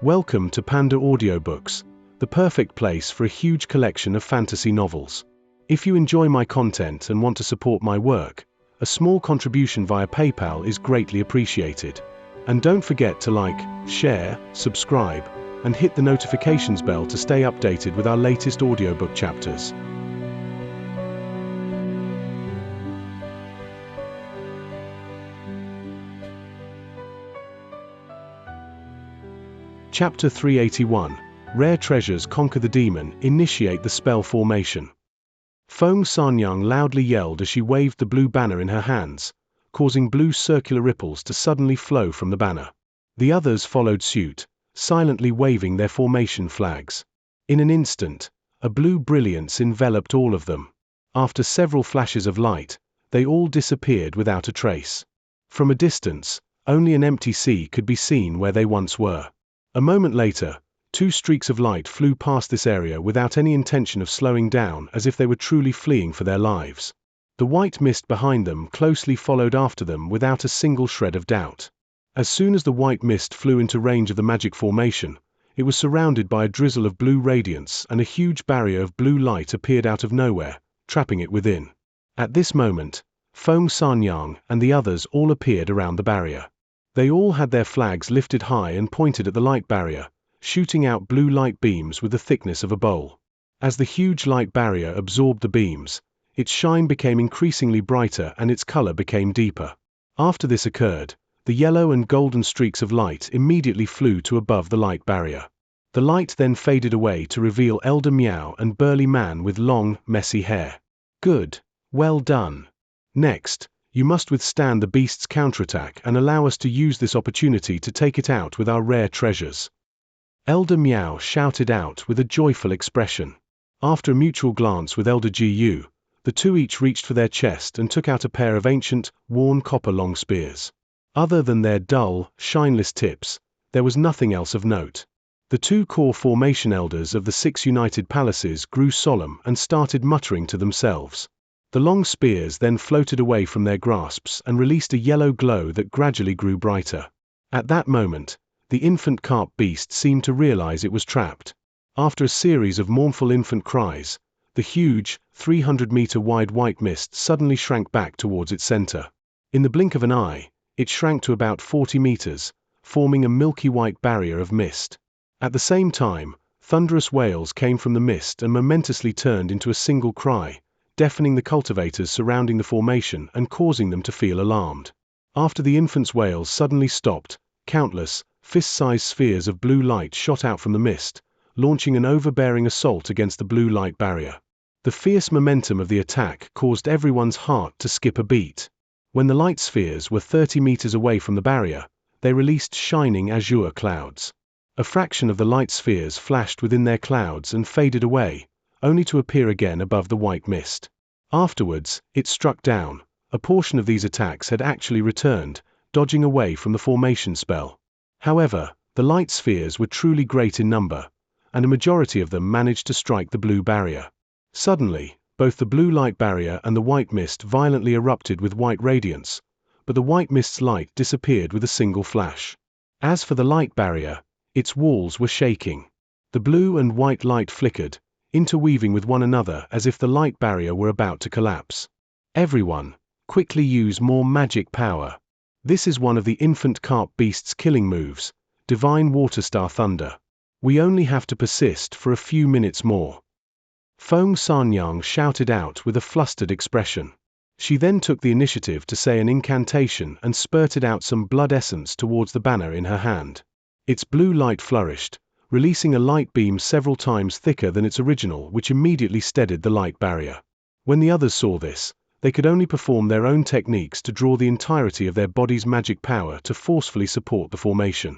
Welcome to PandaAudioBooks, the perfect place for a huge collection of fantasy novels. If you enjoy my content and want to support my work, a small contribution via PayPal is greatly appreciated. And don't forget to like, share, subscribe, and hit the notifications bell to stay updated with our latest audiobook chapters. Chapter 381. Rare Treasures Conquer the Demon, Initiate the Spell Formation. Feng Xianxia loudly yelled as she waved the blue banner in her hands, causing blue circular ripples to suddenly flow from the banner. The others followed suit, silently waving their formation flags. In an instant, a blue brilliance enveloped all of them. After several flashes of light, they all disappeared without a trace. From a distance, only an empty sea could be seen where they once were. A moment later, two streaks of light flew past this area without any intention of slowing down, as if they were truly fleeing for their lives. The white mist behind them closely followed after them without a single shred of doubt. As soon as the white mist flew into range of the magic formation, it was surrounded by a drizzle of blue radiance, and a huge barrier of blue light appeared out of nowhere, trapping it within. At this moment, Feng Xianxia and the others all appeared around the barrier. They all had their flags lifted high and pointed at the light barrier, shooting out blue light beams with the thickness of a bowl. As the huge light barrier absorbed the beams, its shine became increasingly brighter and its color became deeper. After this occurred, the yellow and golden streaks of light immediately flew to above the light barrier. The light then faded away to reveal Elder Miao and burly man with long, messy hair. Good. Well done. Next, you must withstand the beast's counterattack and allow us to use this opportunity to take it out with our rare treasures. Elder Miao shouted out with a joyful expression. After a mutual glance with Elder Gu, the two each reached for their chest and took out a pair of ancient, worn copper long spears. Other than their dull, shineless tips, there was nothing else of note. The two core formation elders of the 6 united palaces grew solemn and started muttering to themselves. The long spears then floated away from their grasps and released a yellow glow that gradually grew brighter. At that moment, the infant carp beast seemed to realize it was trapped. After a series of mournful infant cries, the huge, 300-meter-wide white mist suddenly shrank back towards its center. In the blink of an eye, it shrank to about 40 meters, forming a milky white barrier of mist. At the same time, thunderous wails came from the mist and momentously turned into a single cry, deafening the cultivators surrounding the formation and causing them to feel alarmed. After the infant's wails suddenly stopped, countless, fist-sized spheres of blue light shot out from the mist, launching an overbearing assault against the blue light barrier. The fierce momentum of the attack caused everyone's heart to skip a beat. When the light spheres were 30 meters away from the barrier, they released shining azure clouds. A fraction of the light spheres flashed within their clouds and faded away, only to appear again above the white mist. Afterwards, it struck down. A portion of these attacks had actually returned, dodging away from the formation spell. However, the light spheres were truly great in number, and a majority of them managed to strike the blue barrier. Suddenly, both the blue light barrier and the white mist violently erupted with white radiance, but the white mist's light disappeared with a single flash. As for the light barrier, its walls were shaking. The blue and white light flickered, interweaving with one another as if the light barrier were about to collapse. Everyone, quickly use more magic power. This is one of the infant carp beast's killing moves, Divine Water Star Thunder. We only have to persist for a few minutes more. Feng Xianxia shouted out with a flustered expression. She then took the initiative to say an incantation and spurted out some blood essence towards the banner in her hand. Its blue light flourished, releasing a light beam several times thicker than its original, which immediately steadied the light barrier. When the others saw this, they could only perform their own techniques to draw the entirety of their body's magic power to forcefully support the formation.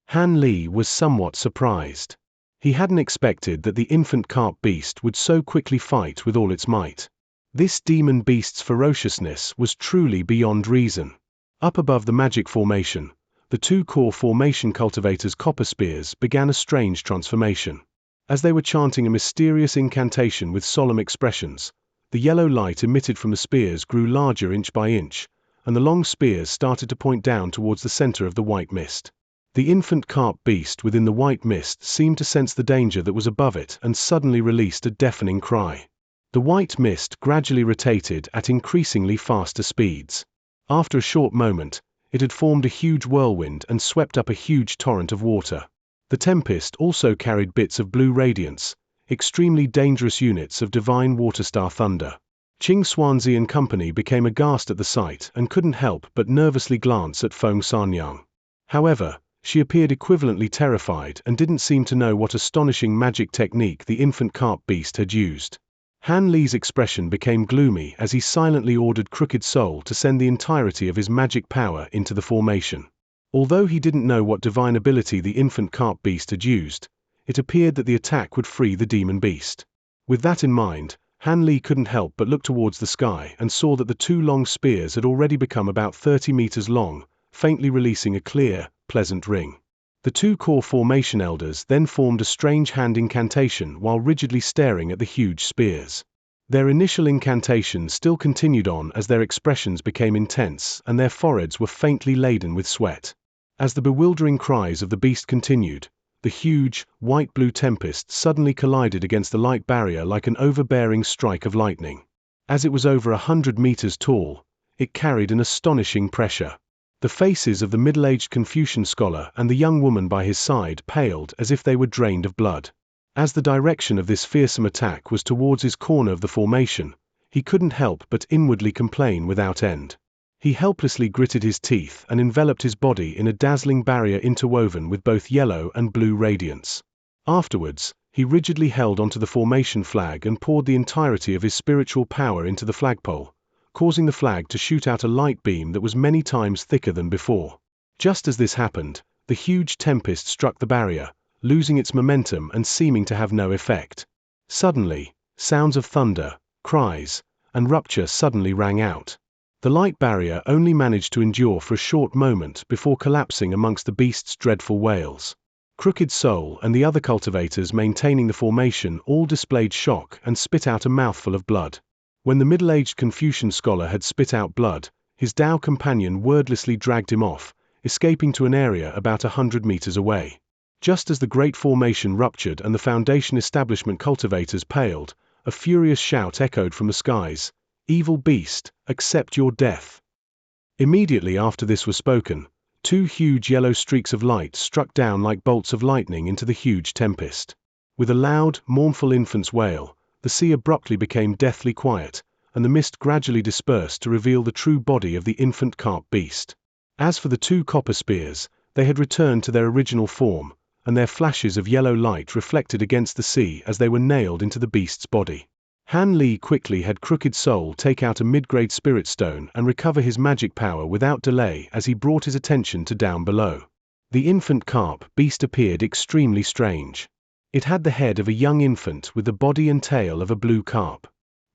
Han Li was somewhat surprised. He hadn't expected that the infant carp beast would so quickly fight with all its might. This demon beast's ferociousness was truly beyond reason. Up above the magic formation, the two core formation cultivators' copper spears began a strange transformation. As they were chanting a mysterious incantation with solemn expressions, the yellow light emitted from the spears grew larger inch by inch, and the long spears started to point down towards the center of the white mist. The infant carp beast within the white mist seemed to sense the danger that was above it and suddenly released a deafening cry. The white mist gradually rotated at increasingly faster speeds. After a short moment, it had formed a huge whirlwind and swept up a huge torrent of water. The tempest also carried bits of blue radiance, extremely dangerous units of divine waterstar thunder. Xianxia and company became aghast at the sight and couldn't help but nervously glance at Feng Xiangyang. However, she appeared equivalently terrified and didn't seem to know what astonishing magic technique the infant carp beast had used. Han Li's expression became gloomy as he silently ordered Crooked Soul to send the entirety of his magic power into the formation. Although he didn't know what divine ability the infant carp beast had used, it appeared that the attack would free the demon beast. With that in mind, Han Li couldn't help but look towards the sky and saw that the two long spears had already become about 30 meters long, faintly releasing a clear, pleasant ring. The two core formation elders then formed a strange hand incantation while rigidly staring at the huge spears. Their initial incantation still continued on as their expressions became intense and their foreheads were faintly laden with sweat. As the bewildering cries of the beast continued, the huge, white-blue tempest suddenly collided against the light barrier like an overbearing strike of lightning. As it was over 100 meters tall, it carried an astonishing pressure. The faces of the middle-aged Confucian scholar and the young woman by his side paled as if they were drained of blood. As the direction of this fearsome attack was towards his corner of the formation, he couldn't help but inwardly complain without end. He helplessly gritted his teeth and enveloped his body in a dazzling barrier interwoven with both yellow and blue radiance. Afterwards, he rigidly held onto the formation flag and poured the entirety of his spiritual power into the flagpole, causing the flag to shoot out a light beam that was many times thicker than before. Just as this happened, the huge tempest struck the barrier, losing its momentum and seeming to have no effect. Suddenly, sounds of thunder, cries, and rupture suddenly rang out. The light barrier only managed to endure for a short moment before collapsing amongst the beast's dreadful wails. Crooked Soul and the other cultivators maintaining the formation all displayed shock and spit out a mouthful of blood. When the middle-aged Confucian scholar had spit out blood, his Tao companion wordlessly dragged him off, escaping to an area about 100 meters away. Just as the great formation ruptured and the Foundation establishment cultivators paled, a furious shout echoed from the skies, "Evil beast, accept your death." Immediately after this was spoken, two huge yellow streaks of light struck down like bolts of lightning into the huge tempest. With a loud, mournful infant's wail, the sea abruptly became deathly quiet, and the mist gradually dispersed to reveal the true body of the infant carp beast. As for the two copper spears, they had returned to their original form, and their flashes of yellow light reflected against the sea as they were nailed into the beast's body. Han Li quickly had Crooked Soul take out a mid-grade spirit stone and recover his magic power without delay as he brought his attention to down below. The infant carp beast appeared extremely strange. It had the head of a young infant with the body and tail of a blue carp.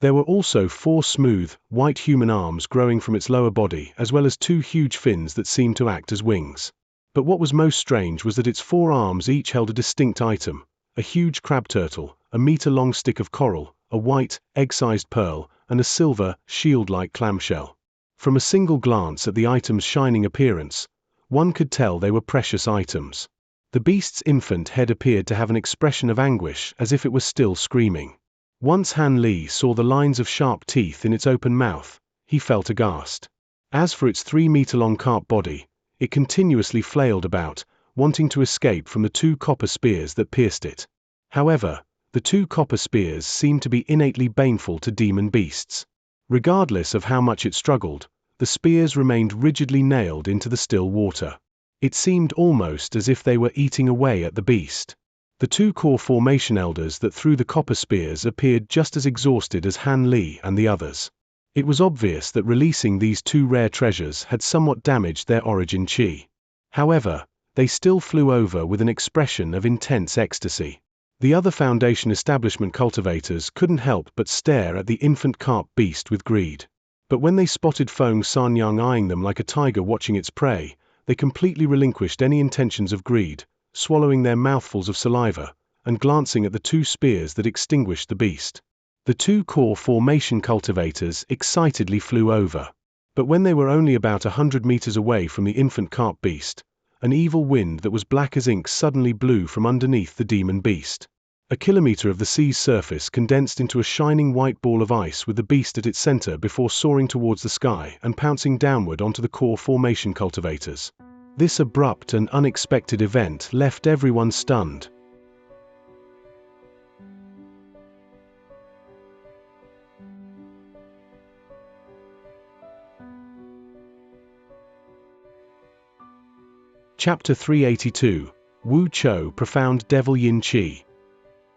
There were also 4 smooth, white human arms growing from its lower body as well as 2 huge fins that seemed to act as wings. But what was most strange was that its 4 arms each held a distinct item: a huge crab turtle, a meter-long stick of coral, a white, egg-sized pearl, and a silver, shield-like clamshell. From a single glance at the item's shining appearance, one could tell they were precious items. The beast's infant head appeared to have an expression of anguish as if it were still screaming. Once Han Li saw the lines of sharp teeth in its open mouth, he felt aghast. As for its 3-meter-long carp body, it continuously flailed about, wanting to escape from the 2 copper spears that pierced it. However, the 2 copper spears seemed to be innately baneful to demon beasts. Regardless of how much it struggled, the spears remained rigidly nailed into the still water. It seemed almost as if they were eating away at the beast. The 2 core formation elders that threw the copper spears appeared just as exhausted as Han Li and the others. It was obvious that releasing these 2 rare treasures had somewhat damaged their origin chi. However, they still flew over with an expression of intense ecstasy. The other Foundation establishment cultivators couldn't help but stare at the infant carp beast with greed. But when they spotted Feng Xiangyang eyeing them like a tiger watching its prey, they completely relinquished any intentions of greed, swallowing their mouthfuls of saliva, and glancing at the 2 spears that extinguished the beast. The 2 core formation cultivators excitedly flew over. But when they were only about 100 meters away from the infant carp beast, an evil wind that was black as ink suddenly blew from underneath the demon beast. A kilometer of the sea's surface condensed into a shining white ball of ice with the beast at its center before soaring towards the sky and pouncing downward onto the core formation cultivators. This abrupt and unexpected event left everyone stunned. Chapter 382, Wu Chou Profound Devil Yin Qi.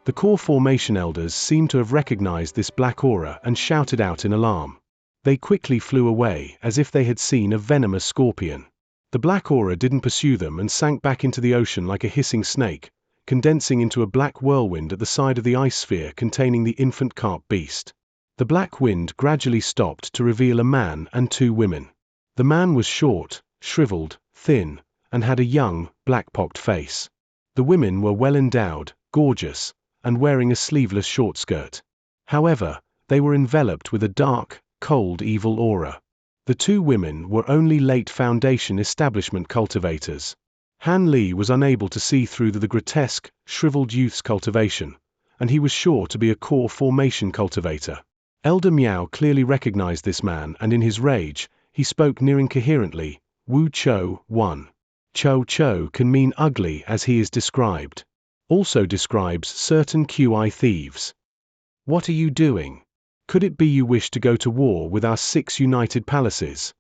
The core formation elders seemed to have recognized this black aura and shouted out in alarm. They quickly flew away as if they had seen a venomous scorpion. The black aura didn't pursue them and sank back into the ocean like a hissing snake, condensing into a black whirlwind at the side of the ice sphere containing the infant carp beast. The black wind gradually stopped to reveal a man and two women. The man was short, shriveled, thin, and had a young, black-pocked face. The women were well-endowed, gorgeous, and wearing a sleeveless short skirt. However, they were enveloped with a dark, cold, evil aura. The two women were only late Foundation establishment cultivators. Han Li was unable to see through the grotesque, shriveled youth's cultivation, and he was sure to be a core formation cultivator. Elder Miao clearly recognized this man, and in his rage, he spoke near incoherently, Wu Chou, 1. Chou can mean ugly as he is described. Also describes certain QI thieves. What are you doing? Could it be you wish to go to war with our 6 united palaces?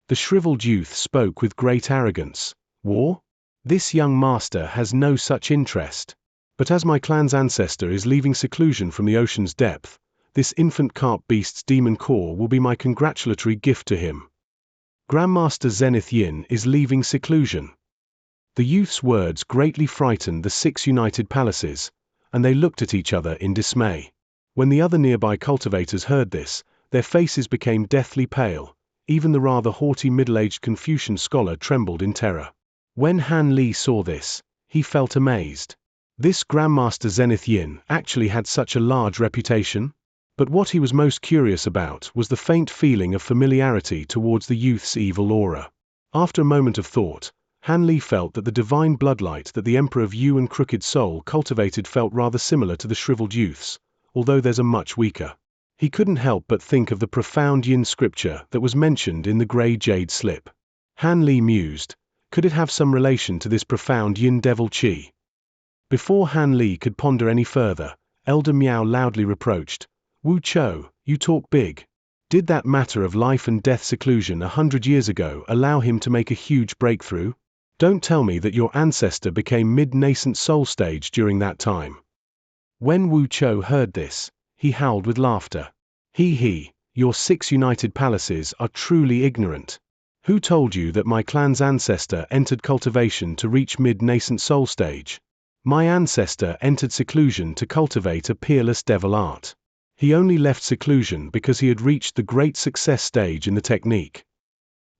The shriveled youth spoke with great arrogance. War? This young master has no such interest. But as my clan's ancestor is leaving seclusion from the ocean's depth, this infant carp beast's demon core will be my congratulatory gift to him. Grandmaster Zenith Yin is leaving seclusion. The youth's words greatly frightened the 6 united palaces, and they looked at each other in dismay. When the other nearby cultivators heard this, their faces became deathly pale. Even the rather haughty middle-aged Confucian scholar trembled in terror. When Han Li saw this, he felt amazed. This Grandmaster Zenith Yin actually had such a large reputation? But what he was most curious about was the faint feeling of familiarity towards the youth's evil aura. After a moment of thought, Han Li felt that the divine bloodlight that the Emperor of Yu and Crooked Soul cultivated felt rather similar to the shriveled youth's, although there's a much weaker. He couldn't help but think of the profound Yin scripture that was mentioned in the grey jade slip. Han Li mused, could it have some relation to this profound Yin devil Qi? Before Han Li could ponder any further, Elder Miao loudly reproached, Wu Chou, you talk big. Did that matter of life and death seclusion 100 years ago allow him to make a huge breakthrough? Don't tell me that your ancestor became mid-nascent soul stage during that time. When Wu Chou heard this, he howled with laughter. Your 6 united palaces are truly ignorant. Who told you that my clan's ancestor entered cultivation to reach mid-nascent soul stage? My ancestor entered seclusion to cultivate a peerless devil art. He only left seclusion because he had reached the great success stage in the technique.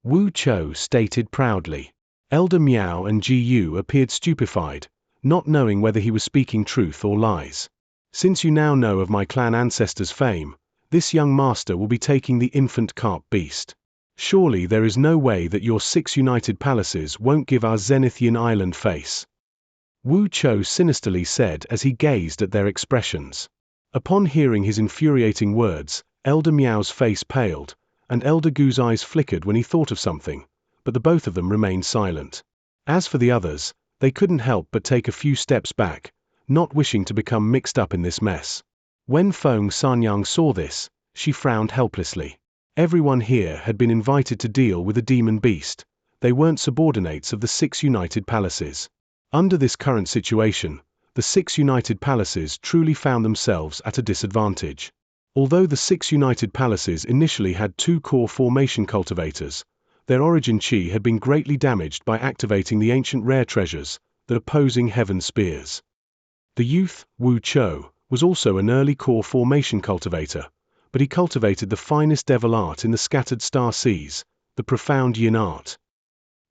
Wu Chou stated proudly. Elder Miao and Ji Yu appeared stupefied, not knowing whether he was speaking truth or lies. Since you now know of my clan ancestor's fame, this young master will be taking the infant carp beast. Surely there is no way that your 6 united palaces won't give our Zenith Yin Island face. Wu Chou sinisterly said as he gazed at their expressions. Upon hearing his infuriating words, Elder Miao's face paled, and Elder Gu's eyes flickered when he thought of something, but the both of them remained silent. As for the others, they couldn't help but take a few steps back, not wishing to become mixed up in this mess. When Feng Sanyang saw this, she frowned helplessly. Everyone here had been invited to deal with a demon beast. They weren't subordinates of the 6 united palaces. Under this current situation, the 6 united palaces truly found themselves at a disadvantage. Although the 6 united palaces initially had 2 core formation cultivators, their origin chi had been greatly damaged by activating the ancient rare treasures, the opposing heaven spears. The youth, Wu Chou, was also an early core formation cultivator, but he cultivated the finest devil art in the scattered star seas, the profound Yin art.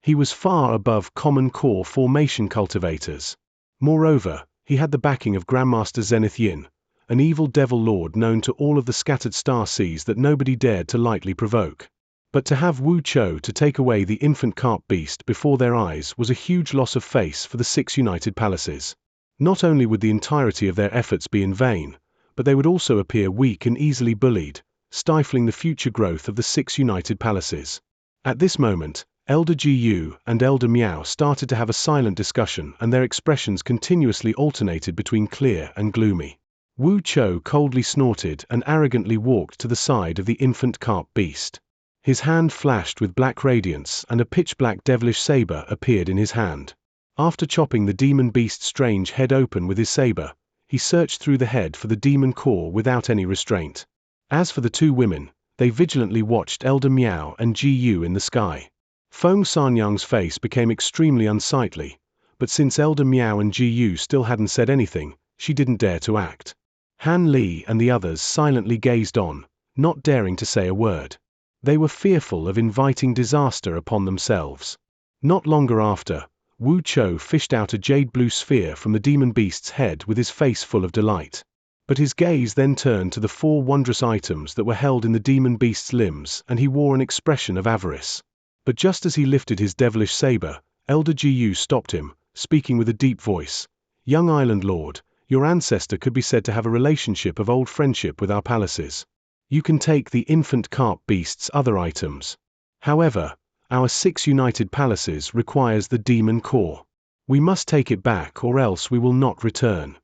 He was far above common core formation cultivators. Moreover, he had the backing of Grandmaster Zenith Yin, an evil devil lord known to all of the scattered star seas that nobody dared to lightly provoke. But to have Wu Chou to take away the infant carp beast before their eyes was a huge loss of face for the 6 united palaces. Not only would the entirety of their efforts be in vain, but they would also appear weak and easily bullied, stifling the future growth of the 6 united palaces. At this moment, Elder Gu and Elder Miao started to have a silent discussion, and their expressions continuously alternated between clear and gloomy. Wu Chou coldly snorted and arrogantly walked to the side of the infant carp beast. His hand flashed with black radiance, and a pitch-black devilish saber appeared in his hand. After chopping the demon beast's strange head open with his saber, he searched through the head for the demon core without any restraint. As for the 2 women, they vigilantly watched Elder Miao and Ji Yu in the sky. Feng Sanyang's face became extremely unsightly, but since Elder Miao and Ji Yu still hadn't said anything, she didn't dare to act. Han Li and the others silently gazed on, not daring to say a word. They were fearful of inviting disaster upon themselves. Not longer after, Wu Chou fished out a jade-blue sphere from the demon beast's head with his face full of delight. But his gaze then turned to the 4 wondrous items that were held in the demon beast's limbs, and he wore an expression of avarice. But just as he lifted his devilish saber, Elder Gu stopped him, speaking with a deep voice. "Young Island Lord, your ancestor could be said to have a relationship of old friendship with our palaces. You can take the infant carp beast's other items. However, our 6 united palaces requires the demon core. We must take it back, or else we will not return."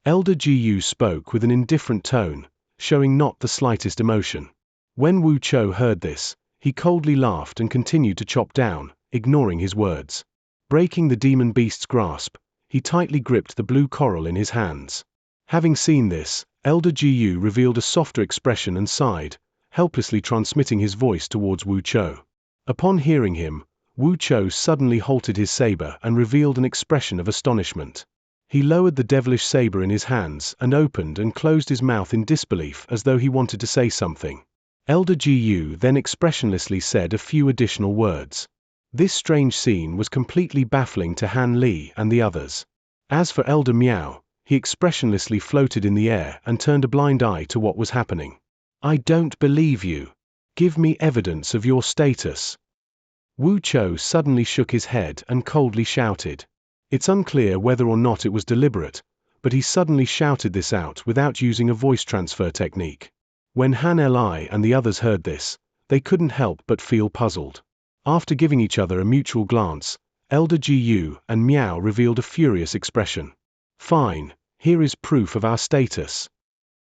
Elder Gu spoke with an indifferent tone, showing not the slightest emotion. When Wu Chou heard this, he coldly laughed and continued to chop down, ignoring his words. Breaking the demon beast's grasp, he tightly gripped the blue coral in his hands. Having seen this, Elder Gu revealed a softer expression and sighed, helplessly transmitting his voice towards Wu Chou. Upon hearing him, Wu Chou suddenly halted his saber and revealed an expression of astonishment. He lowered the devilish saber in his hands and opened and closed his mouth in disbelief as though he wanted to say something. Elder Gu then expressionlessly said a few additional words. This strange scene was completely baffling to Han Li and the others. As for Elder Miao, he expressionlessly floated in the air and turned a blind eye to what was happening. "I don't believe you. Give me evidence of your status." Wu Chou suddenly shook his head and coldly shouted. It's unclear whether or not it was deliberate, but he suddenly shouted this out without using a voice transfer technique. When Han Li and the others heard this, they couldn't help but feel puzzled. After giving each other a mutual glance, Elder Gu and Miao revealed a furious expression. "Fine, here is proof of our status."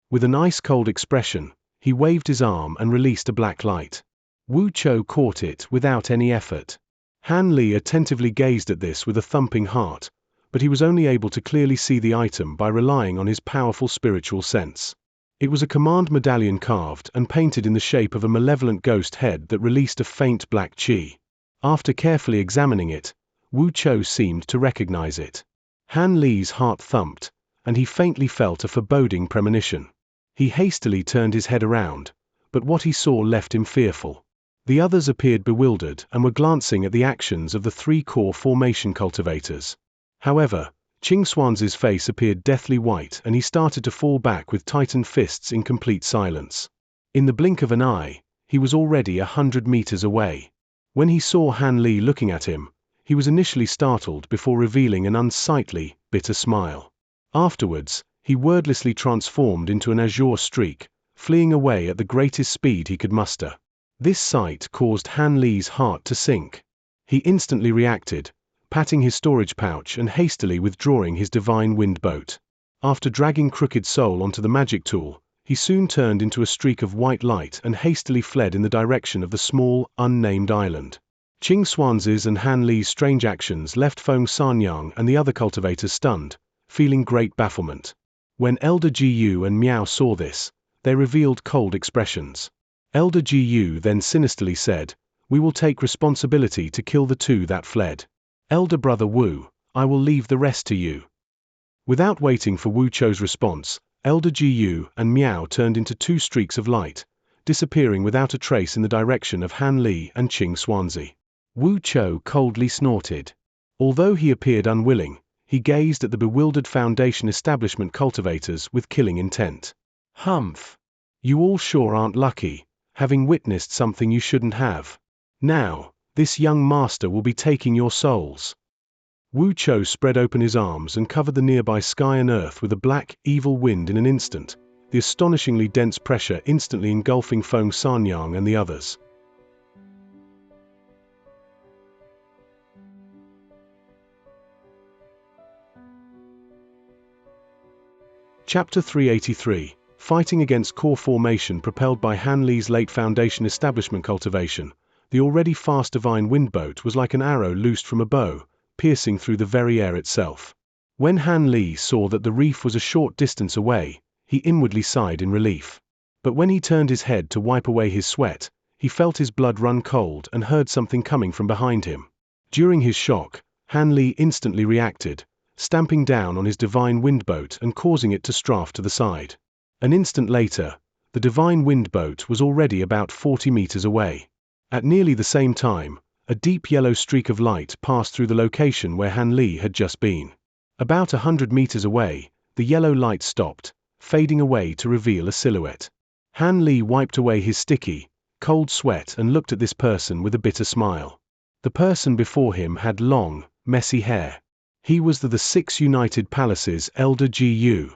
With an ice-cold expression, he waved his arm and released a black light. Wu Chou caught it without any effort. Han Li attentively gazed at this with a thumping heart, but he was only able to clearly see the item by relying on his powerful spiritual sense. It was a command medallion carved and painted in the shape of a malevolent ghost head that released a faint black chi. After carefully examining it, Wu Chou seemed to recognize it. Han Li's heart thumped, and he faintly felt a foreboding premonition. He hastily turned his head around, but what he saw left him fearful. The others appeared bewildered and were glancing at the actions of the 3 core formation cultivators. However, Qing Xuanzi's face appeared deathly white and he started to fall back with tightened fists in complete silence. In the blink of an eye, he was already 100 meters away. When he saw Han Li looking at him, he was initially startled before revealing an unsightly, bitter smile. Afterwards, he wordlessly transformed into an azure streak, fleeing away at the greatest speed he could muster. This sight caused Han Li's heart to sink. He instantly reacted, patting his storage pouch and hastily withdrawing his divine wind boat. After dragging Crooked Soul onto the magic tool, he soon turned into a streak of white light and hastily fled in the direction of the small, unnamed island. Qing Xuanzi's and Han Li's strange actions left Feng Sanyang and the other cultivators stunned, feeling great bafflement. When Elder Gu and Miao saw this, they revealed cold expressions. Elder Gu then sinisterly said, "We will take responsibility to kill the 2 that fled. Elder Brother Wu, I will leave the rest to you." Without waiting for Wu Chou's response, Elder Gu and Miao turned into 2 streaks of light, disappearing without a trace in the direction of Han Li and Qing Xuanzi. Wu Chou coldly snorted. Although he appeared unwilling, he gazed at the bewildered Foundation establishment cultivators with killing intent. "Humph! You all sure aren't lucky, having witnessed something you shouldn't have. Now, this young master will be taking your souls." Wu Cho spread open his arms and covered the nearby sky and earth with a black, evil wind in an instant, the astonishingly dense pressure instantly engulfing Feng Sanyang and the others. Chapter 383, Fighting Against Core Formation. Propelled by Han Li's late Foundation establishment cultivation, the already fast divine wind boat was like an arrow loosed from a bow, piercing through the very air itself. When Han Li saw that the reef was a short distance away, he inwardly sighed in relief. But when he turned his head to wipe away his sweat, he felt his blood run cold and heard something coming from behind him. During his shock, Han Li instantly reacted, stamping down on his divine wind boat and causing it to strafe to the side. An instant later, the divine wind boat was already about 40 meters away. At nearly the same time, a deep yellow streak of light passed through the location where Han Li had just been. About 100 meters away, the yellow light stopped, fading away to reveal a silhouette. Han Li wiped away his sticky, cold sweat and looked at this person with a bitter smile. The person before him had long, messy hair. He was the 6 United Palaces Elder Gu.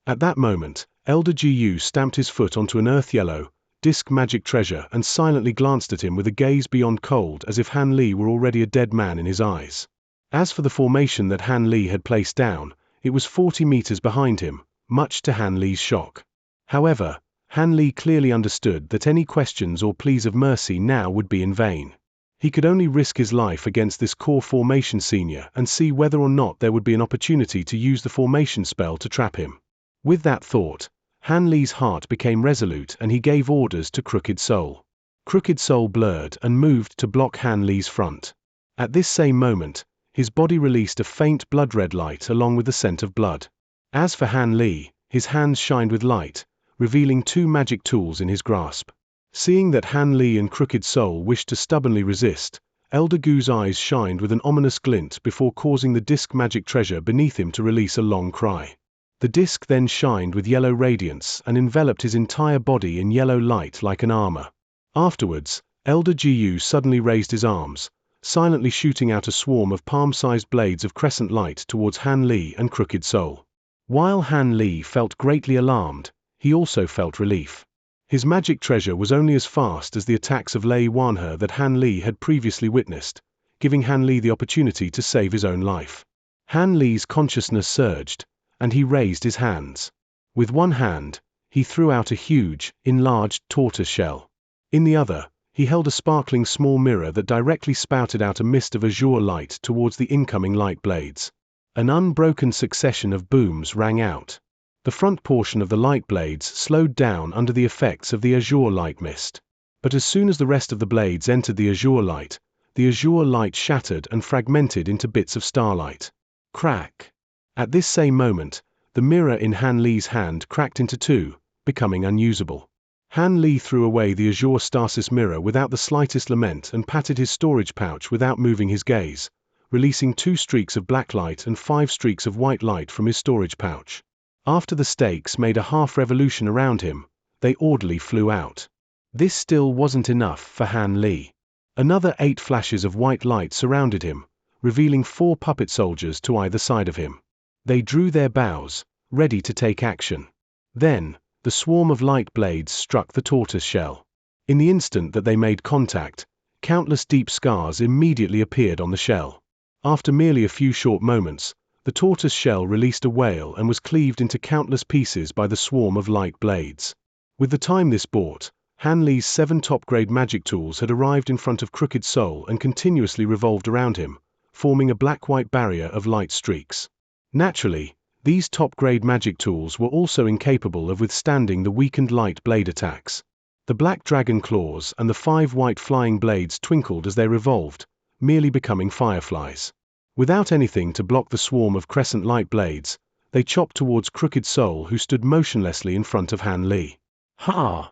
At that moment, Elder Gu stamped his foot onto an earth-yellow, disc magic treasure and silently glanced at him with a gaze beyond cold, as if Han Li were already a dead man in his eyes. As for the formation that Han Li had placed down, it was 40 meters behind him, much to Han Li's shock. However, Han Li clearly understood that any questions or pleas of mercy now would be in vain. He could only risk his life against this core formation senior and see whether or not there would be an opportunity to use the formation spell to trap him. With that thought, Han Li's heart became resolute and he gave orders to Crooked Soul. Crooked Soul blurred and moved to block Han Li's front. At this same moment, his body released a faint blood-red light along with the scent of blood. As for Han Li, his hands shined with light, revealing 2 magic tools in his grasp. Seeing that Han Li and Crooked Soul wished to stubbornly resist, Elder Gu's eyes shined with an ominous glint before causing the disc magic treasure beneath him to release a long cry. The disc then shined with yellow radiance and enveloped his entire body in yellow light like an armor. Afterwards, Elder Gu suddenly raised his arms, silently shooting out a swarm of palm-sized blades of crescent light towards Han Li and Crooked Soul. While Han Li felt greatly alarmed, he also felt relief. His magic treasure was only as fast as the attacks of Lei Wanhe that Han Li had previously witnessed, giving Han Li the opportunity to save his own life. Han Li's consciousness surged, and he raised his hands. With one hand, he threw out a huge, enlarged tortoise shell. In the other, he held a sparkling small mirror that directly spouted out a mist of azure light towards the incoming light blades. An unbroken succession of booms rang out. The front portion of the light blades slowed down under the effects of the azure light mist. But as soon as the rest of the blades entered the azure light shattered and fragmented into bits of starlight. Crack! At this same moment, the mirror in Han Li's hand cracked into 2, becoming unusable. Han Li threw away the azure stasis mirror without the slightest lament and patted his storage pouch without moving his gaze, releasing 2 streaks of black light and 5 streaks of white light from his storage pouch. After the stakes made a half revolution around him, they orderly flew out. This still wasn't enough for Han Li. Another 8 flashes of white light surrounded him, revealing 4 puppet soldiers to either side of him. They drew their bows, ready to take action. Then, the swarm of light blades struck the tortoise shell. In the instant that they made contact, countless deep scars immediately appeared on the shell. After merely a few short moments, the tortoise shell released a wail and was cleaved into countless pieces by the swarm of light blades. With the time this bought, Han Li's 7 top-grade magic tools had arrived in front of Crooked Soul and continuously revolved around him, forming a black-white barrier of light streaks. Naturally, these top-grade magic tools were also incapable of withstanding the weakened light blade attacks. The black dragon claws and the 5 white flying blades twinkled as they revolved, merely becoming fireflies. Without anything to block the swarm of crescent light blades, they chopped towards Crooked Soul, who stood motionlessly in front of Han Li. Ha!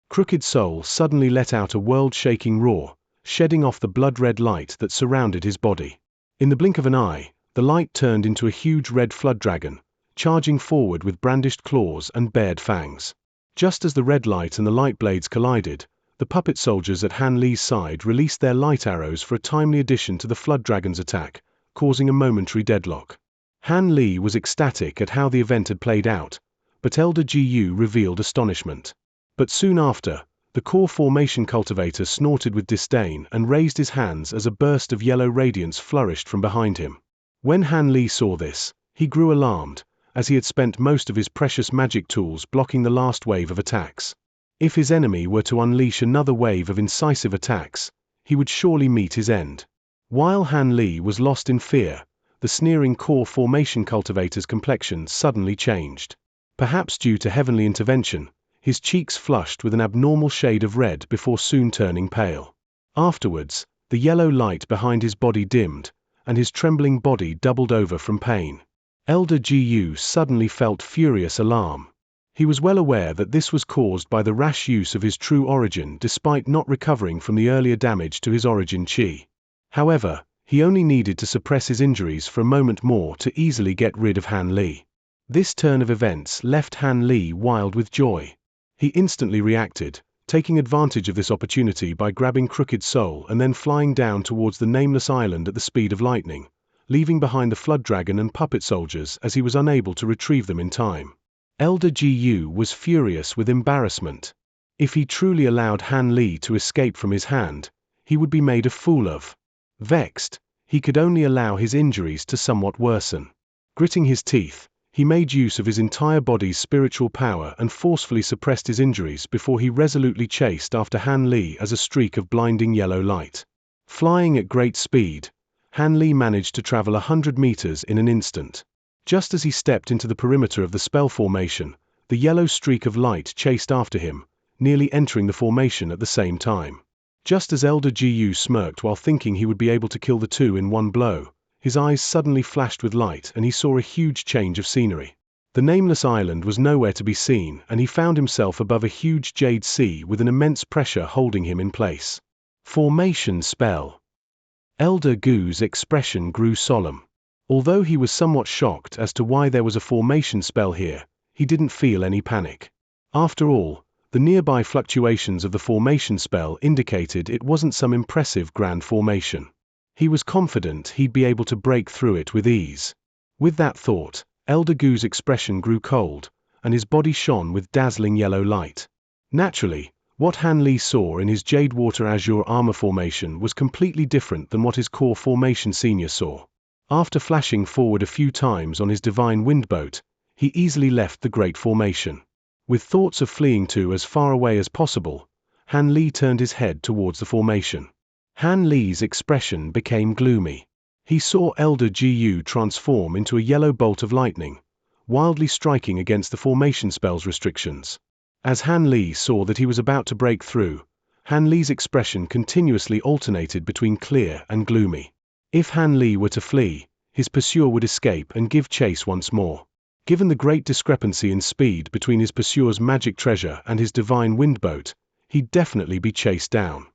Crooked Soul suddenly let out a world-shaking roar, shedding off the blood-red light that surrounded his body. In the blink of an eye, the light turned into a huge red flood dragon, charging forward with brandished claws and bared fangs. Just as the red light and the light blades collided, the puppet soldiers at Han Li's side released their light arrows for a timely addition to the Flood Dragon's attack, causing a momentary deadlock. Han Li was ecstatic at how the event had played out, but Elder Gu revealed astonishment. But soon after, the core formation cultivator snorted with disdain and raised his hands as a burst of yellow radiance flourished from behind him. When Han Li saw this, he grew alarmed, as he had spent most of his precious magic tools blocking the last wave of attacks. If his enemy were to unleash another wave of incisive attacks, he would surely meet his end. While Han Li was lost in fear, the sneering core formation cultivator's complexion suddenly changed. Perhaps due to heavenly intervention, his cheeks flushed with an abnormal shade of red before soon turning pale. Afterwards, the yellow light behind his body dimmed, and his trembling body doubled over from pain. Elder Gu suddenly felt furious alarm. He was well aware that this was caused by the rash use of his true origin despite not recovering from the earlier damage to his origin chi. However, he only needed to suppress his injuries for a moment more to easily get rid of Han Li. This turn of events left Han Li wild with joy. He instantly reacted, taking advantage of this opportunity by grabbing Crooked Soul and then flying down towards the nameless island at the speed of lightning, leaving behind the Flood Dragon and puppet soldiers as he was unable to retrieve them in time. Elder Gu was furious with embarrassment. If he truly allowed Han Li to escape from his hand, he would be made a fool of. Vexed, he could only allow his injuries to somewhat worsen. Gritting his teeth, he made use of his entire body's spiritual power and forcefully suppressed his injuries before he resolutely chased after Han Li as a streak of blinding yellow light. Flying at great speed, Han Li managed to travel 100 meters in an instant. Just as he stepped into the perimeter of the spell formation, the yellow streak of light chased after him, nearly entering the formation at the same time. Just as Elder Gu smirked while thinking he would be able to kill the two in one blow, his eyes suddenly flashed with light and he saw a huge change of scenery. The nameless island was nowhere to be seen and he found himself above a huge jade sea with an immense pressure holding him in place. Formation spell. Elder Gu's expression grew solemn. Although he was somewhat shocked as to why there was a formation spell here, he didn't feel any panic. After all, the nearby fluctuations of the formation spell indicated it wasn't some impressive grand formation. He was confident he'd be able to break through it with ease. With that thought, Elder Gu's expression grew cold, and his body shone with dazzling yellow light. Naturally, what Han Li saw in his Jade Water Azure armor formation was completely different than what his core formation senior saw. After flashing forward a few times on his divine wind boat, he easily left the great formation. With thoughts of fleeing to as far away as possible, Han Li turned his head towards the formation. Han Li's expression became gloomy. He saw Elder Gu transform into a yellow bolt of lightning, wildly striking against the formation spell's restrictions. As Han Li saw that he was about to break through, Han Li's expression continuously alternated between clear and gloomy. If Han Li were to flee, his pursuer would escape and give chase once more. Given the great discrepancy in speed between his pursuer's magic treasure and his divine wind boat, he'd definitely be chased down.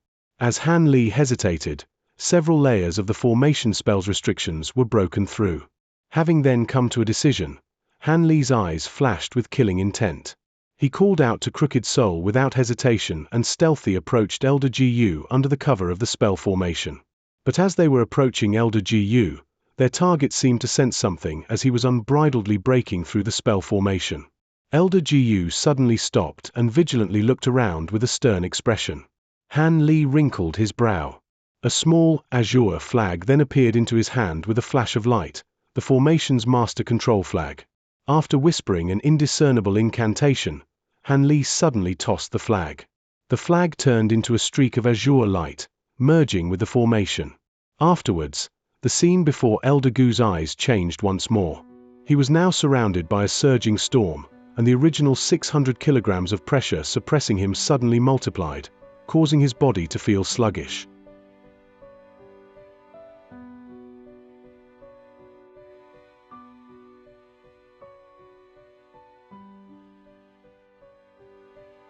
As Han Li hesitated, several layers of the formation spell's restrictions were broken through. Having then come to a decision, Han Li's eyes flashed with killing intent. He called out to Crooked Soul without hesitation and stealthily approached Elder Gu under the cover of the spell formation. But as they were approaching Elder Gu, their target seemed to sense something as he was unbridledly breaking through the spell formation. Elder Gu suddenly stopped and vigilantly looked around with a stern expression. Han Li wrinkled his brow. A small, azure flag then appeared into his hand with a flash of light, the formation's master control flag. After whispering an indiscernible incantation, Han Li suddenly tossed the flag. The flag turned into a streak of azure light, merging with the formation. Afterwards, the scene before Elder Gu's eyes changed once more. He was now surrounded by a surging storm, and the original 600 kilograms of pressure suppressing him suddenly multiplied, causing his body to feel sluggish.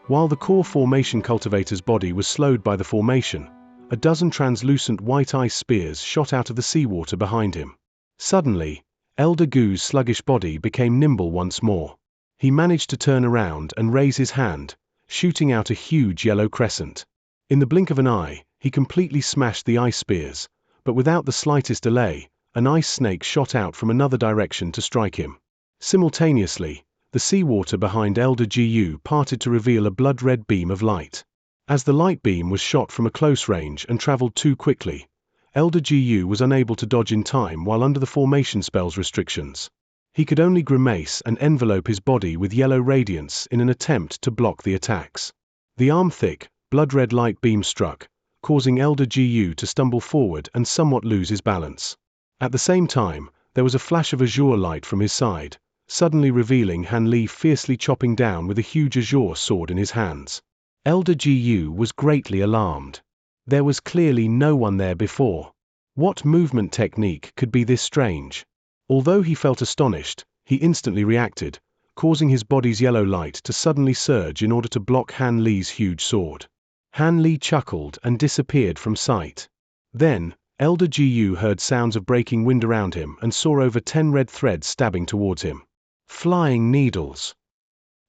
While the core formation cultivator's body was slowed by the formation, a dozen translucent white ice spears shot out of the seawater behind him. Suddenly, Elder Gu's sluggish body became nimble once more. He managed to turn around and raise his hand, shooting out a huge yellow crescent. In the blink of an eye, he completely smashed the ice spears, but without the slightest delay, an ice snake shot out from another direction to strike him. Simultaneously, the seawater behind Elder Gu parted to reveal a blood-red beam of light. As the light beam was shot from a close range and traveled too quickly, Elder Gu was unable to dodge in time while under the formation spell's restrictions. He could only grimace and envelope his body with yellow radiance in an attempt to block the attacks. The arm-thick, blood-red light beam struck, causing Elder Gu to stumble forward and somewhat lose his balance. At the same time, there was a flash of azure light from his side, suddenly revealing Han Li fiercely chopping down with a huge azure sword in his hands. Elder Gu was greatly alarmed. There was clearly no one there before. What movement technique could be this strange? Although he felt astonished, he instantly reacted, causing his body's yellow light to suddenly surge in order to block Han Li's huge sword. Han Li chuckled and disappeared from sight. Then, Elder Gu heard sounds of breaking wind around him and saw over 10 red threads stabbing towards him. Flying needles.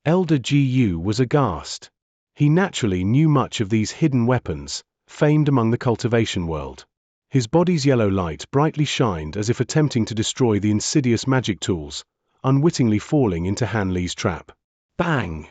Elder Gu was aghast. He naturally knew much of these hidden weapons, famed among the cultivation world. His body's yellow light brightly shined as if attempting to destroy the insidious magic tools, unwittingly falling into Han Li's trap. Bang!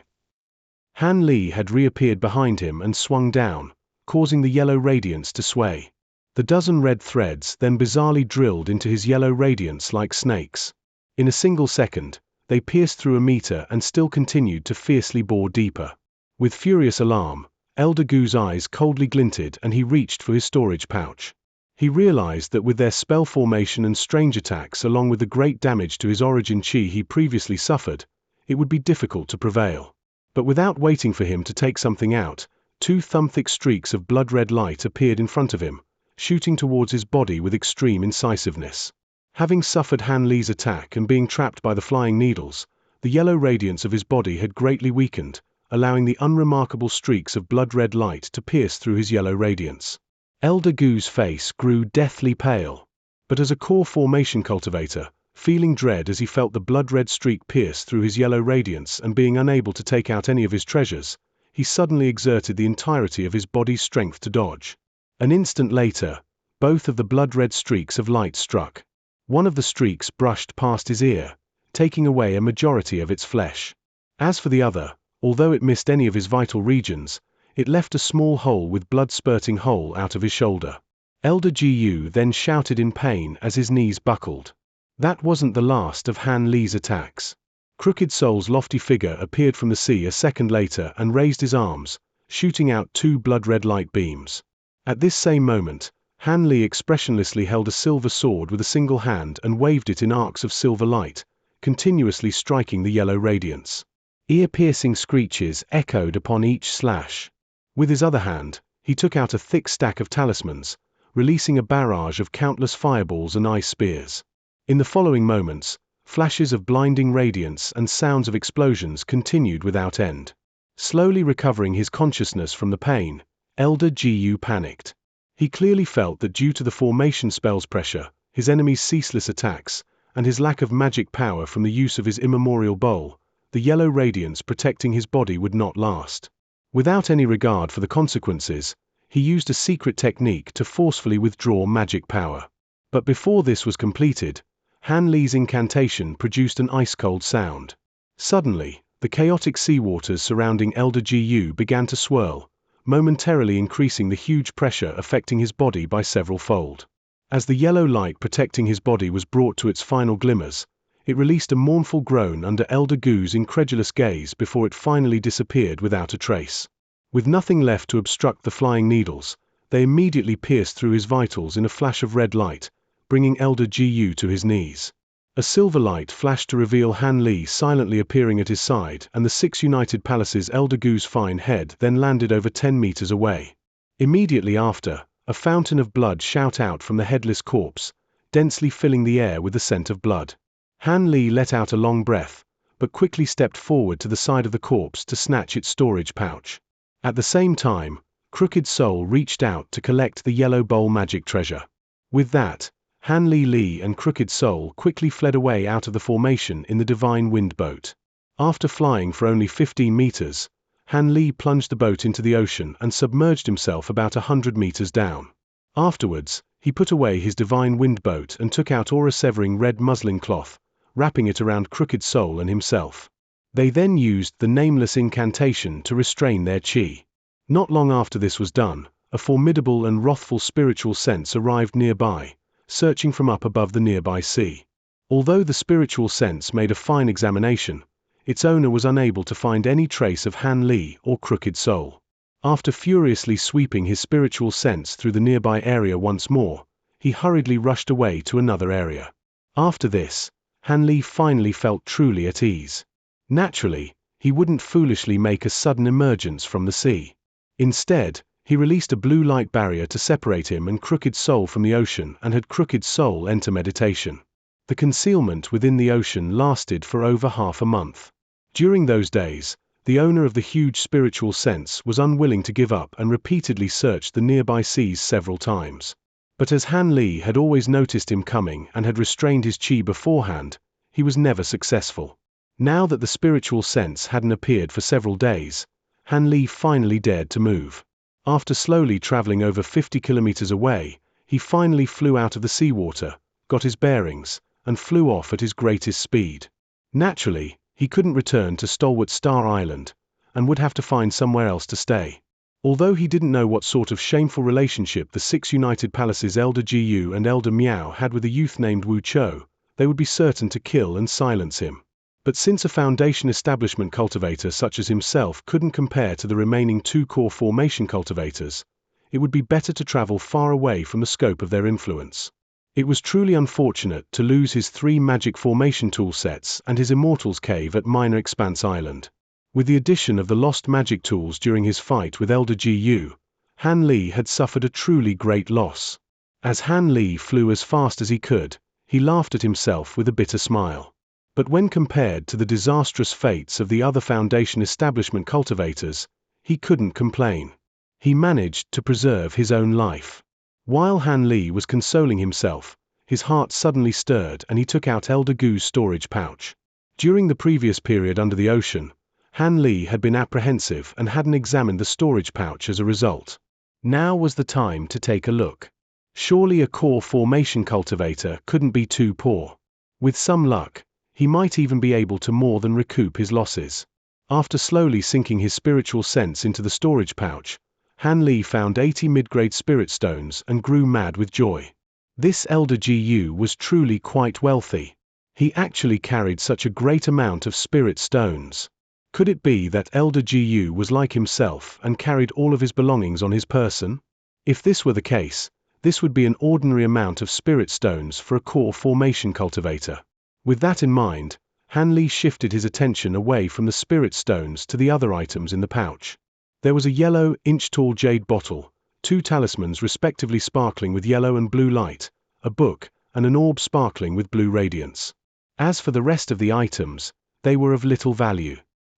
Han Li had reappeared behind him and swung down, causing the yellow radiance to sway. The dozen red threads then bizarrely drilled into his yellow radiance like snakes. In a single second, they pierced through a meter and still continued to fiercely bore deeper. With furious alarm, Elder Gu's eyes coldly glinted and he reached for his storage pouch. He realized that with their spell formation and strange attacks along with the great damage to his origin chi he previously suffered, it would be difficult to prevail. But without waiting for him to take something out, 2 thumb-thick streaks of blood-red light appeared in front of him, shooting towards his body with extreme incisiveness. Having suffered Han Li's attack and being trapped by the flying needles, the yellow radiance of his body had greatly weakened, allowing the unremarkable streaks of blood-red light to pierce through his yellow radiance. Elder Gu's face grew deathly pale, but as a core formation cultivator, feeling dread as he felt the blood-red streak pierce through his yellow radiance and being unable to take out any of his treasures, he suddenly exerted the entirety of his body's strength to dodge. An instant later, both of the blood-red streaks of light struck. One of the streaks brushed past his ear, taking away a majority of its flesh. As for the other, although it missed any of his vital regions, it left a small hole with blood spurting hole out of his shoulder. Elder Gu then shouted in pain as his knees buckled. That wasn't the last of Han Li's attacks. Crooked Soul's lofty figure appeared from the sea a second later and raised his arms, shooting out 2 blood-red light beams. At this same moment, Han Li expressionlessly held a silver sword with a single hand and waved it in arcs of silver light, continuously striking the yellow radiance. Ear-piercing screeches echoed upon each slash. With his other hand, he took out a thick stack of talismans, releasing a barrage of countless fireballs and ice spears. In the following moments, flashes of blinding radiance and sounds of explosions continued without end. Slowly recovering his consciousness from the pain, Elder Gu panicked. He clearly felt that due to the formation spell's pressure, his enemy's ceaseless attacks, and his lack of magic power from the use of his immemorial bowl, the yellow radiance protecting his body would not last. Without any regard for the consequences, he used a secret technique to forcefully withdraw magic power. But before this was completed, Han Li's incantation produced an ice-cold sound. Suddenly, the chaotic seawaters surrounding Elder Gu began to swirl, momentarily increasing the huge pressure affecting his body by several fold. As the yellow light protecting his body was brought to its final glimmers, it released a mournful groan under Elder Gu's incredulous gaze before it finally disappeared without a trace. With nothing left to obstruct the flying needles, they immediately pierced through his vitals in a flash of red light, bringing Elder Gu to his knees. A silver light flashed to reveal Han Li silently appearing at his side, and the 6 United Palaces Elder Gu's fine head then landed over 10 meters away. Immediately after, a fountain of blood shot out from the headless corpse, densely filling the air with the scent of blood. Han Li let out a long breath, but quickly stepped forward to the side of the corpse to snatch its storage pouch. At the same time, Crooked Soul reached out to collect the yellow bowl magic treasure. With that, Han Li and Crooked Soul quickly fled away out of the formation in the divine wind boat. After flying for only 15 meters, Han Li plunged the boat into the ocean and submerged himself about 100 meters down. Afterwards, he put away his divine wind boat and took out aura-severing red muslin cloth, wrapping it around Crooked Soul and himself. They then used the nameless incantation to restrain their chi. Not long after this was done, a formidable and wrathful spiritual sense arrived nearby, searching from up above the nearby sea. Although the spiritual sense made a fine examination, its owner was unable to find any trace of Han Li or Crooked Soul. After furiously sweeping his spiritual sense through the nearby area once more, he hurriedly rushed away to another area. After this, Han Li finally felt truly at ease. Naturally, he wouldn't foolishly make a sudden emergence from the sea. Instead, he released a blue light barrier to separate him and Crooked Soul from the ocean and had Crooked Soul enter meditation. The concealment within the ocean lasted for over half a month. During those days, the owner of the huge spiritual sense was unwilling to give up and repeatedly searched the nearby seas several times. But as Han Li had always noticed him coming and had restrained his chi beforehand, he was never successful. Now that the spiritual sense hadn't appeared for several days, Han Li finally dared to move. After slowly traveling over 50 kilometers away, he finally flew out of the seawater, got his bearings, and flew off at his greatest speed. Naturally, he couldn't return to Stalwart Star Island, and would have to find somewhere else to stay. Although he didn't know what sort of shameful relationship the 6 United Palaces Elder Jiyu and Elder Miao had with a youth named Wu Chou, they would be certain to kill and silence him. But since a foundation establishment cultivator such as himself couldn't compare to the remaining 2 core formation cultivators, it would be better to travel far away from the scope of their influence. It was truly unfortunate to lose his 3 magic formation toolsets and his Immortal's Cave at Minor Expanse Island. With the addition of the lost magic tools during his fight with Elder Jiyu, Han Li had suffered a truly great loss. As Han Li flew as fast as he could, he laughed at himself with a bitter smile. But when compared to the disastrous fates of the other Foundation establishment cultivators, he couldn't complain. He managed to preserve his own life. While Han Li was consoling himself, his heart suddenly stirred and he took out Elder Gu's storage pouch. During the previous period under the ocean, Han Li had been apprehensive and hadn't examined the storage pouch as a result. Now was the time to take a look. Surely a core formation cultivator couldn't be too poor. With some luck, he might even be able to more than recoup his losses. After slowly sinking his spiritual sense into the storage pouch, Han Li found 80 mid-grade spirit stones and grew mad with joy. This Elder Jiyu was truly quite wealthy. He actually carried such a great amount of spirit stones. Could it be that Elder Jiyu was like himself and carried all of his belongings on his person? If this were the case, this would be an ordinary amount of spirit stones for a core formation cultivator. With that in mind, Han Li shifted his attention away from the spirit stones to the other items in the pouch. There was a yellow, inch-tall jade bottle, 2 talismans respectively sparkling with yellow and blue light, a book, and an orb sparkling with blue radiance. As for the rest of the items, they were of little value.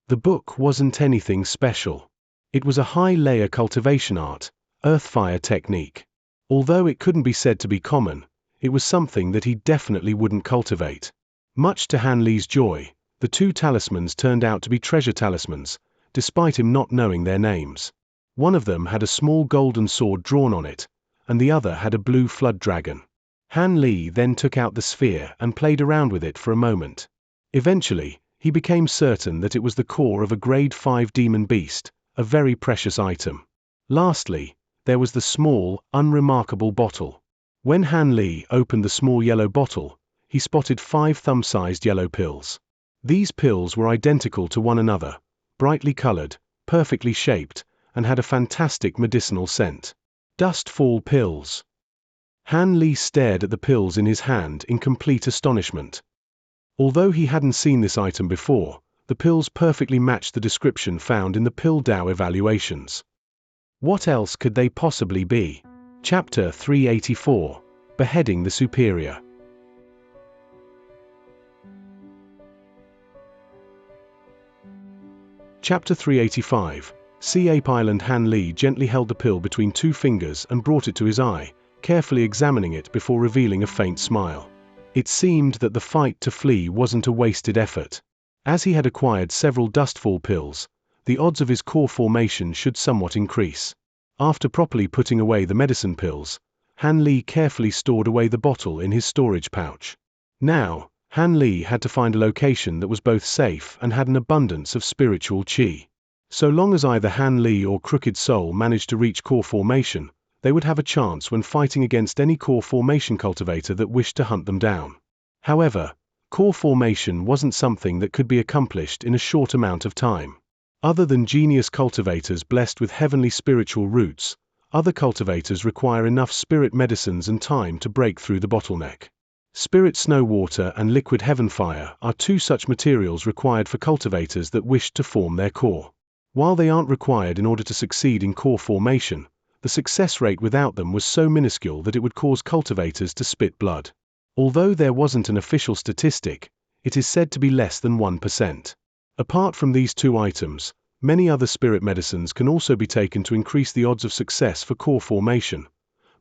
The book wasn't anything special. It was a high-layer cultivation art, earth-fire technique. Although it couldn't be said to be common, it was something that he definitely wouldn't cultivate. Much to Han Li's joy, the 2 talismans turned out to be treasure talismans, despite him not knowing their names. One of them had a small golden sword drawn on it, and the other had a blue flood dragon. Han Li then took out the sphere and played around with it for a moment. Eventually, he became certain that it was the core of a grade 5 demon beast, a very precious item. Lastly, there was the small, unremarkable bottle. When Han Li opened the small yellow bottle, he spotted 5 thumb-sized yellow pills. These pills were identical to one another, brightly colored, perfectly shaped, and had a fantastic medicinal scent. Dustfall pills. Han Li stared at the pills in his hand in complete astonishment. Although he hadn't seen this item before, the pills perfectly matched the description found in the Pill Dao evaluations. What else could they possibly be? Chapter 384, Beheading the Superior. Chapter 385, Sea Ape Island. Han Li gently held the pill between 2 fingers and brought it to his eye, carefully examining it before revealing a faint smile. It seemed that the fight to flee wasn't a wasted effort. As he had acquired several dustfall pills, the odds of his core formation should somewhat increase. After properly putting away the medicine pills, Han Li carefully stored away the bottle in his storage pouch. Now, Han Li had to find a location that was both safe and had an abundance of spiritual qi. So long as either Han Li or Crooked Soul managed to reach core formation, they would have a chance when fighting against any core formation cultivator that wished to hunt them down. However, core formation wasn't something that could be accomplished in a short amount of time. Other than genius cultivators blessed with heavenly spiritual roots, other cultivators require enough spirit medicines and time to break through the bottleneck. Spirit snow water and liquid heaven fire are two such materials required for cultivators that wish to form their core. While they aren't required in order to succeed in core formation, the success rate without them was so minuscule that it would cause cultivators to spit blood. Although there wasn't an official statistic, it is said to be less than 1%. Apart from these two items, many other spirit medicines can also be taken to increase the odds of success for core formation,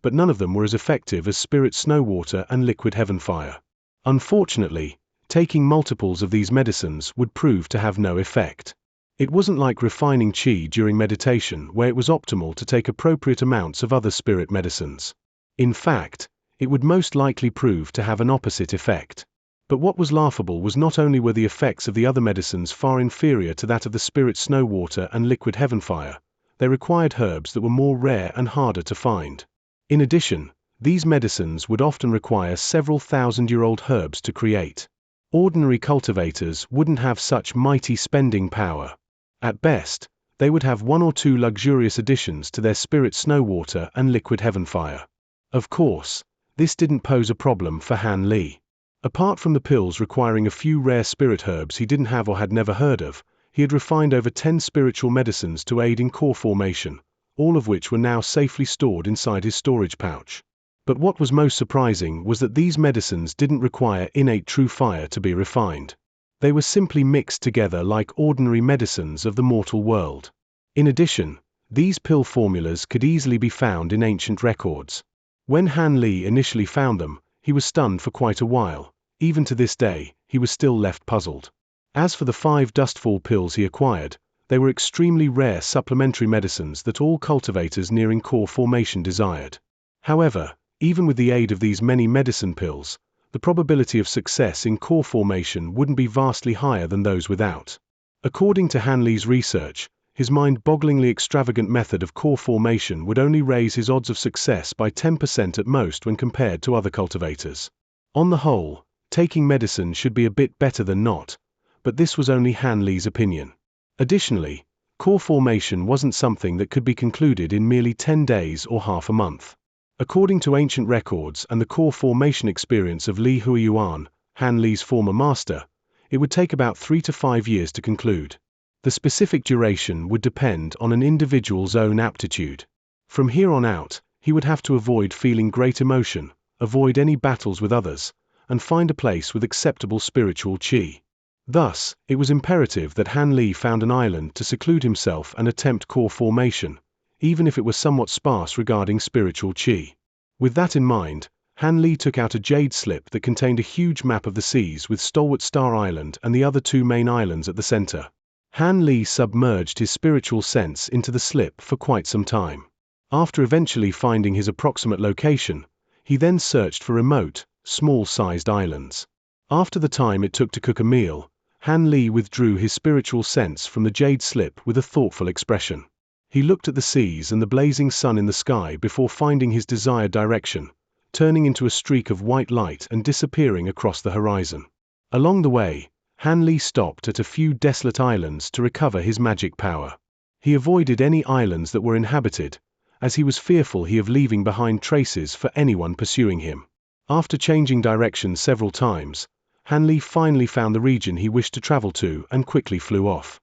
but none of them were as effective as spirit snow water and liquid heaven fire. Unfortunately, taking multiples of these medicines would prove to have no effect. It wasn't like refining qi during meditation, where it was optimal to take appropriate amounts of other spirit medicines. In fact, it would most likely prove to have an opposite effect. But what was laughable was not only were the effects of the other medicines far inferior to that of the spirit snow water and liquid heaven fire, they required herbs that were more rare and harder to find. In addition, these medicines would often require several thousand-year-old herbs to create. Ordinary cultivators wouldn't have such mighty spending power. At best, they would have one or two luxurious additions to their spirit snow water and liquid heaven fire. Of course, this didn't pose a problem for Han Li. Apart from the pills requiring a few rare spirit herbs he didn't have or had never heard of, he had refined over 10 spiritual medicines to aid in core formation, all of which were now safely stored inside his storage pouch. But what was most surprising was that these medicines didn't require innate true fire to be refined. They were simply mixed together like ordinary medicines of the mortal world. In addition, these pill formulas could easily be found in ancient records. When Han Li initially found them, he was stunned for quite a while. Even to this day, he was still left puzzled. As for the 5 dustfall pills he acquired, they were extremely rare supplementary medicines that all cultivators nearing core formation desired. However, even with the aid of these many medicine pills, the probability of success in core formation wouldn't be vastly higher than those without. According to Han Li's research, his mind-bogglingly extravagant method of core formation would only raise his odds of success by 10% at most when compared to other cultivators. On the whole, taking medicine should be a bit better than not, but this was only Han Li's opinion. Additionally, core formation wasn't something that could be concluded in merely 10 days or half a month. According to ancient records and the core formation experience of Li Huiyuan, Han Li's former master, it would take about 3 to 5 years to conclude. The specific duration would depend on an individual's own aptitude. From here on out, he would have to avoid feeling great emotion, avoid any battles with others, and find a place with acceptable spiritual qi. Thus, it was imperative that Han Li found an island to seclude himself and attempt core formation, even if it was somewhat sparse regarding spiritual qi. With that in mind, Han Li took out a jade slip that contained a huge map of the seas with Stalwart Star Island and the other 2 main islands at the center. Han Li submerged his spiritual sense into the slip for quite some time. After eventually finding his approximate location, he then searched for remote, small-sized islands. After the time it took to cook a meal, Han Li withdrew his spiritual sense from the jade slip with a thoughtful expression. He looked at the seas and the blazing sun in the sky before finding his desired direction, turning into a streak of white light and disappearing across the horizon. Along the way, Han Li stopped at a few desolate islands to recover his magic power. He avoided any islands that were inhabited, as he was fearful of leaving behind traces for anyone pursuing him. After changing direction several times, Han Li finally found the region he wished to travel to and quickly flew off.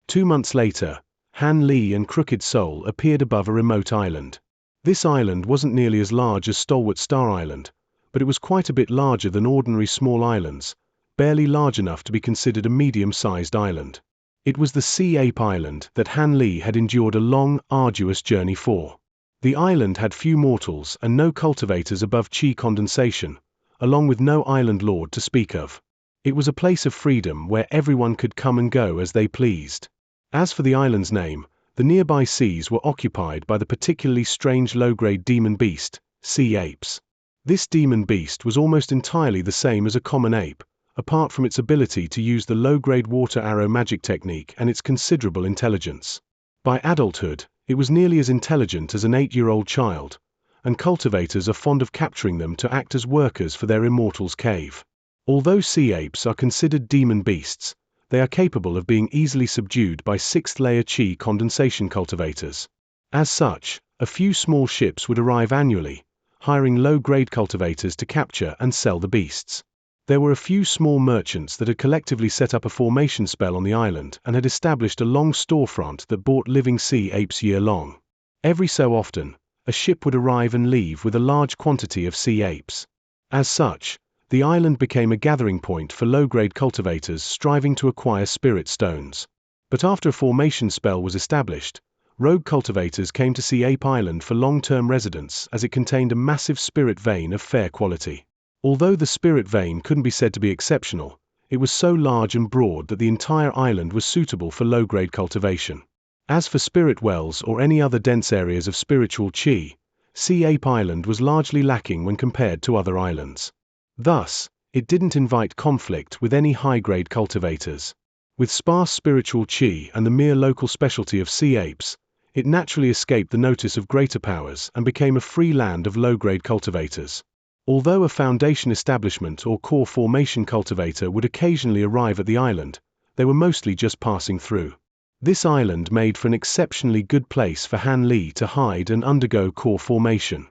2 months later, Han Li and Crooked Soul appeared above a remote island. This island wasn't nearly as large as Stalwart Star Island, but it was quite a bit larger than ordinary small islands, barely large enough to be considered a medium-sized island. It was the Sea Ape Island that Han Li had endured a long, arduous journey for. The island had few mortals and no cultivators above qi condensation, along with no island lord to speak of. It was a place of freedom where everyone could come and go as they pleased. As for the island's name, the nearby seas were occupied by the particularly strange low-grade demon beast, sea apes. This demon beast was almost entirely the same as a common ape, apart from its ability to use the low-grade water arrow magic technique and its considerable intelligence. By adulthood, it was nearly as intelligent as an 8-year-old child, and cultivators are fond of capturing them to act as workers for their immortals cave. Although sea apes are considered demon beasts, they are capable of being easily subdued by 6th-layer chi condensation cultivators. As such, a few small ships would arrive annually, hiring low-grade cultivators to capture and sell the beasts. There were a few small merchants that had collectively set up a formation spell on the island and had established a long storefront that bought living sea apes year-long. Every so often, a ship would arrive and leave with a large quantity of sea apes. As such, the island became a gathering point for low-grade cultivators striving to acquire spirit stones. But after a formation spell was established, rogue cultivators came to Sea Ape Island for long-term residence as it contained a massive spirit vein of fair quality. Although the spirit vein couldn't be said to be exceptional, it was so large and broad that the entire island was suitable for low-grade cultivation. As for spirit wells or any other dense areas of spiritual chi, Sea Ape Island was largely lacking when compared to other islands. Thus, it didn't invite conflict with any high-grade cultivators. With sparse spiritual chi and the mere local specialty of sea apes, it naturally escaped the notice of greater powers and became a free land of low-grade cultivators. Although a foundation establishment or core formation cultivator would occasionally arrive at the island, they were mostly just passing through. This island made for an exceptionally good place for Han Li to hide and undergo core formation.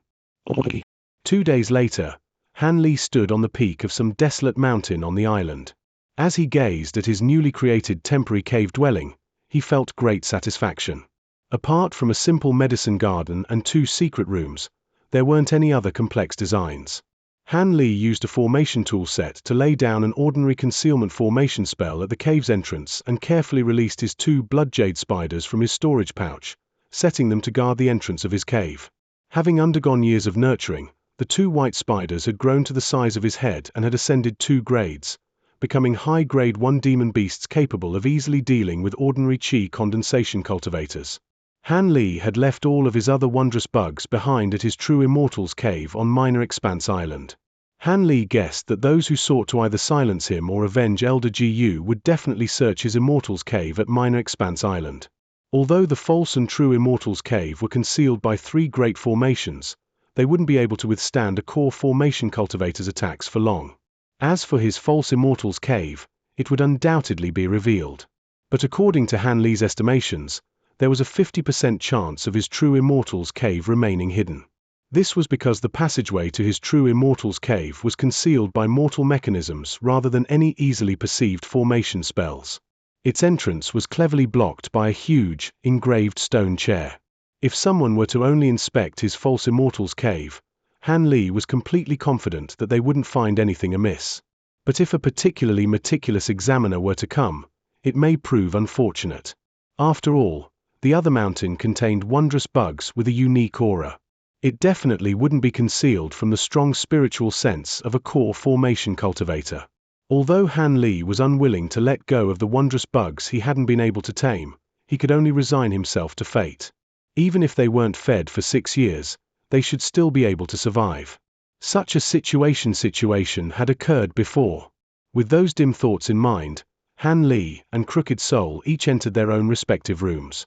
2 days later, Han Li stood on the peak of some desolate mountain on the island. As he gazed at his newly created temporary cave dwelling, he felt great satisfaction. Apart from a simple medicine garden and 2 secret rooms, there weren't any other complex designs. Han Li used a formation tool set to lay down an ordinary concealment formation spell at the cave's entrance and carefully released his 2 blood jade spiders from his storage pouch, setting them to guard the entrance of his cave. Having undergone years of nurturing, the 2 white spiders had grown to the size of his head and had ascended 2 grades, becoming high-grade 1 demon beasts capable of easily dealing with ordinary chi condensation cultivators. Han Li had left all of his other wondrous bugs behind at his True Immortals cave on Minor Expanse Island. Han Li guessed that those who sought to either silence him or avenge Elder Gu would definitely search his Immortals cave at Minor Expanse Island. Although the false and true Immortals cave were concealed by 3 great formations, they wouldn't be able to withstand a core formation cultivator's attacks for long. As for his false Immortals cave, it would undoubtedly be revealed. But according to Han Li's estimations, there was a 50% chance of his True Immortals cave remaining hidden. This was because the passageway to his True Immortals cave was concealed by mortal mechanisms rather than any easily perceived formation spells. Its entrance was cleverly blocked by a huge, engraved stone chair. If someone were to only inspect his false Immortals cave, Han Li was completely confident that they wouldn't find anything amiss. But if a particularly meticulous examiner were to come, it may prove unfortunate. After all, the other mountain contained wondrous bugs with a unique aura. It definitely wouldn't be concealed from the strong spiritual sense of a core formation cultivator. Although Han Li was unwilling to let go of the wondrous bugs he hadn't been able to tame, he could only resign himself to fate. Even if they weren't fed for 6 years, they should still be able to survive. Such a situation had occurred before. With those dim thoughts in mind, Han Li and Crooked Soul each entered their own respective rooms.